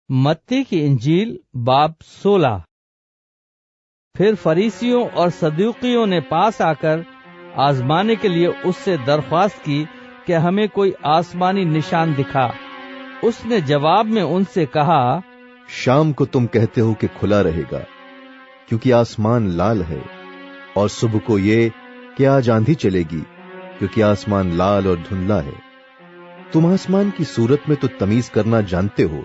मत्ती की इंजील बाब 16। फिर फरीसियों और सदूकियों ने पास आकर आजमाने के लिए उससे दरख्वास्त की कि हमें कोई आसमानी निशान दिखा। उसने जवाब में उनसे कहा, शाम को तुम कहते हो कि खुला रहेगा, क्योंकि आसमान लाल है, और सुबह को ये कि आज आंधी चलेगी, क्योंकि आसमान लाल और धुंधला है। तुम आसमान की सूरत में तो तमीज करना जानते हो,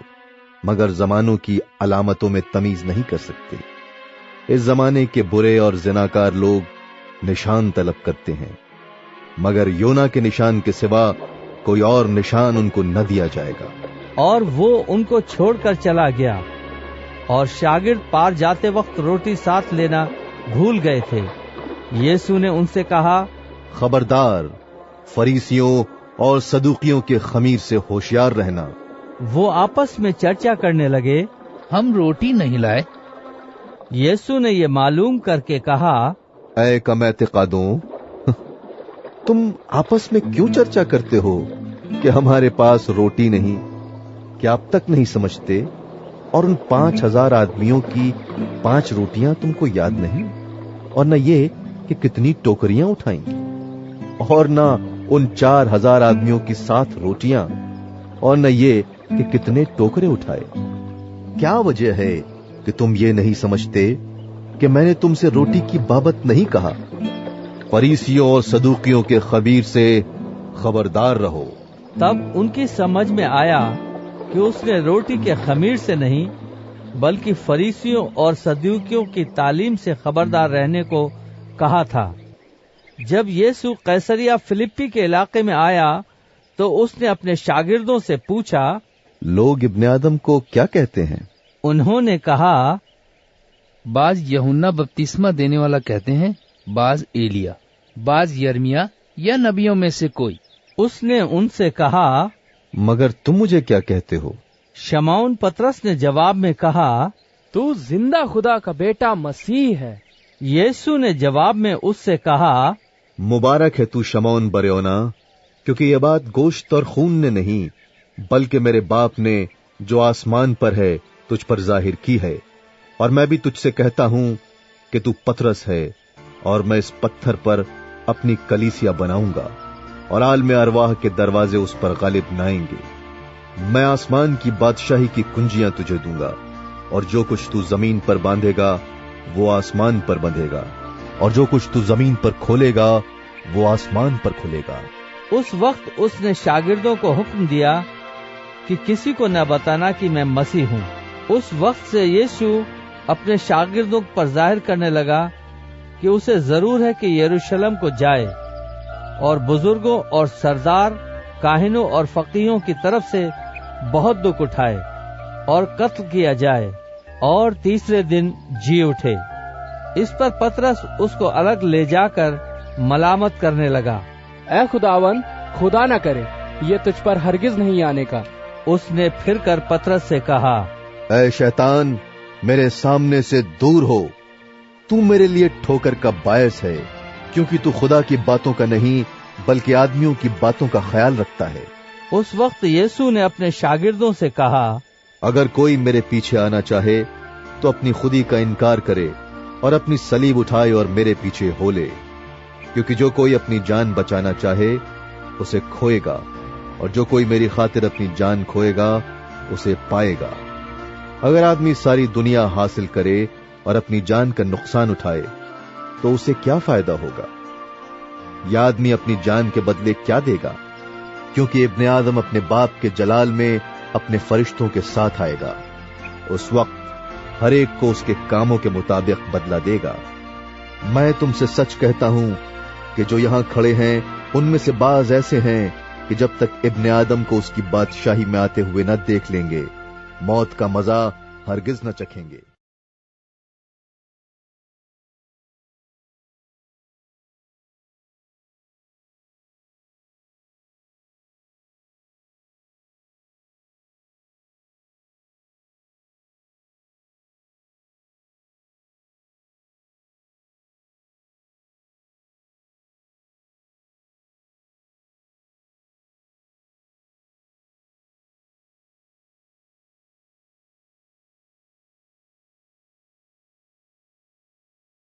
मगर जमानों की अलामतों में तमीज नहीं कर सकते। इस जमाने के बुरे और जिनाकार लोग निशान तलब करते हैं, मगर योना के निशान के सिवा कोई और निशान उनको न दिया जाएगा। और वो उनको छोड़कर चला गया। और शागिर्द पार जाते वक्त रोटी साथ लेना भूल गए थे। यीशु ने उनसे कहा, खबरदार, फरीसियों और सदूकियों के खमीर से होशियार रहना। वो आपस में चर्चा करने लगे, हम रोटी नहीं लाए। यीशु ने ये मालूम करके कहा, ऐ कम-ए-तिकादों, तुम आपस में क्यों चर्चा करते हो कि हमारे पास रोटी नहीं? क्या अब तक नहीं समझते? और उन 5,000 आदमियों की 5 रोटियां तुमको याद नहीं? और न ये कि कितनी टोकरियां उठाई, और न उन 4,000 आदमियों की 7 रोटियां, और न ये कि कितने टोकरे उठाए? क्या वजह है कि तुम ये नहीं समझते कि मैंने तुमसे रोटी की बाबत नहीं कहा? फरीसियों और सदूकियों के खबीर से खबरदार रहो। तब उनकी समझ में आया कि उसने रोटी के खमीर से नहीं, बल्कि फरीसियों और सदूकियों की तालीम से खबरदार रहने को कहा था। जब यीशु कैसरिया फिलिप्पी के इलाके में आया तो उसने अपने शागिर्दों से पूछा, लोग इब्ने आदम को क्या कहते हैं? उन्होंने कहा, बाज यूहन्ना बपतिस्मा देने वाला कहते हैं, बाज एलिया, बाज यर्मिया या नबियों में से कोई। उसने उनसे कहा, मगर तुम मुझे क्या कहते हो? शमौन पतरस ने जवाब में कहा, तू जिंदा खुदा का बेटा मसीह है। यीशु ने जवाब में उससे कहा, मुबारक है तू शमौन बरयोना, क्योंकि यह बात गोश्त और खून ने नहीं, बल्कि मेरे बाप ने जो आसमान पर है तुझ पर जाहिर की है। और मैं भी तुझसे कहता हूं कि तू पतरस है, और मैं इस पत्थर पर अपनी कलीसिया बनाऊंगा, और आलम अरवाह के दरवाजे उस पर गालिब न आएंगे। मैं आसमान की बादशाही की कुंजियां तुझे दूंगा, और जो कुछ तू जमीन पर बांधेगा वो आसमान पर बंधेगा, और जो कुछ तू जमीन पर खोलेगा वो आसमान पर खुलेगा। उस वक्त उसने शागिर्दों को हुक्म दिया कि किसी को न बताना कि मैं मसीह हूँ। उस वक्त से यीशु अपने शागिर्दों पर जाहिर करने लगा कि उसे जरूर है कि यरूशलेम को जाए और बुजुर्गों और सरदार, काहिनों और फकीहों की तरफ से बहुत दुख उठाए और कत्ल किया जाए और तीसरे दिन जी उठे। इस पर पतरस उसको अलग ले जाकर मलामत करने लगा, ऐ खुदावन, खुदा न करे ये तुझ पर हरगिज नहीं आने का। उसने फिर कर पतरस से कहा, ऐ शैतान, मेरे सामने से दूर हो, तू मेरे लिए ठोकर का बायस है, क्योंकि तू खुदा की बातों का नहीं बल्कि आदमियों की बातों का ख्याल रखता है। उस वक्त यीशु ने अपने शागिर्दों से कहा, अगर कोई मेरे पीछे आना चाहे तो अपनी खुदी का इनकार करे और अपनी सलीब उठाए और मेरे पीछे हो ले। क्योंकि जो कोई अपनी जान बचाना चाहे उसे खोएगा, और जो कोई मेरी खातिर अपनी जान खोएगा उसे पाएगा। अगर आदमी सारी दुनिया हासिल करे और अपनी जान का नुकसान उठाए तो उसे क्या फायदा होगा? यह आदमी अपनी जान के बदले क्या देगा? क्योंकि इब्ने आदम अपने बाप के जलाल में अपने फरिश्तों के साथ आएगा। उस वक्त हर एक को उसके कामों के मुताबिक बदला देगा। मैं तुमसे सच कहता हूं कि जो यहां खड़े हैं उनमें से बाज ऐसे हैं कि जब तक इब्ने आदम को उसकी बादशाही में आते हुए न देख लेंगे, मौत का मजा हरगिज न चखेंगे।